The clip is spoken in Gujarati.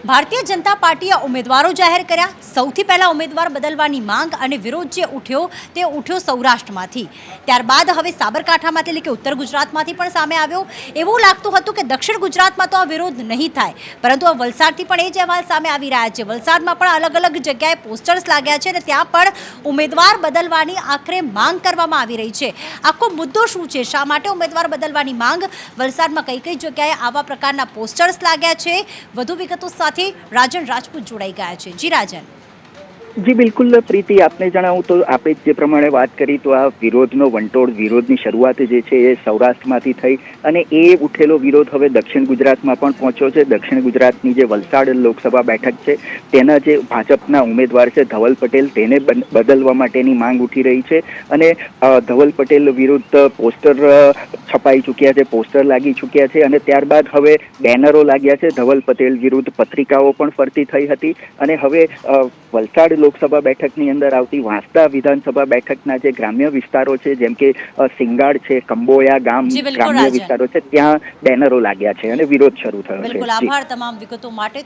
ભારતીય જનતા પાર્ટીએ ઉમેદવારો જાહેર કર્યા। સૌથી પહેલા ઉમેદવાર બદલવાની માંગ અને વિરોધ જે ઉઠ્યો તે ઉઠ્યો સૌરાષ્ટ્રમાંથી, ત્યારબાદ હવે સાબરકાંઠામાંથી એટલે કે ઉત્તર ગુજરાતમાંથી પણ સામે આવ્યો। એવું લાગતું હતું કે દક્ષિણ ગુજરાતમાં તો આ વિરોધ નહીં થાય, પરંતુ આ વલસાડથી પણ એ જ અહેવાલ સામે આવી રહ્યા છે। વલસાડમાં પણ અલગ અલગ જગ્યાએ પોસ્ટર્સ લાગ્યા છે અને ત્યાં પણ ઉમેદવાર બદલવાની આખરે માંગ કરવામાં આવી રહી છે। આખો મુદ્દો શું છે, શા માટે ઉમેદવાર બદલવાની માંગ, વલસાડમાં કઈ કઈ જગ્યાએ આવા પ્રકારના પોસ્ટર્સ લાગ્યા છે, વધુ વિગતો સાથે રાજન રાજપૂત જોડાઈ ગયા છે। જી રાજન। જી બિલકુલ પ્રીતિ, આપને જણાવું તો આપણે જે પ્રમાણે વાત કરી તો આ વિરોધનો વંટોળ, વિરોધની શરૂઆત જે છે એ સૌરાષ્ટ્રમાંથી થઈ અને એ ઉઠેલો વિરોધ હવે દક્ષિણ ગુજરાતમાં પણ પહોંચ્યો છે। દક્ષિણ ગુજરાતની જે વલસાડ લોકસભા બેઠક છે તેના જે ભાજપના ઉમેદવાર છે ધવલ પટેલ, તેને બદલવા માટેની માંગ ઉઠી રહી છે અને ધવલ પટેલ વિરુદ્ધ પોસ્ટર છપાઈ ચૂક્યા છે, પોસ્ટર લાગી ચૂક્યા છે અને ત્યારબાદ હવે બેનરો લાગ્યા છે। ધવલ પટેલ વિરુદ્ધ પત્રિકાઓ પણ ફરતી થઈ હતી અને હવે વલસાડ લોકસભા બેઠકની અંદર આવતી વાંસદા વિધાનસભા બેઠકના જે ગ્રામ્ય વિસ્તારો છે, જેમ કે સિંગાડ છે, કંબોયા ગામ ગ્રામ્ય વિસ્તારો છે, ત્યાં બેનરો લાગ્યા છે અને વિરોધ શરૂ થયો છે। બિલકુલ, આભાર તમામ વિગતો માટે।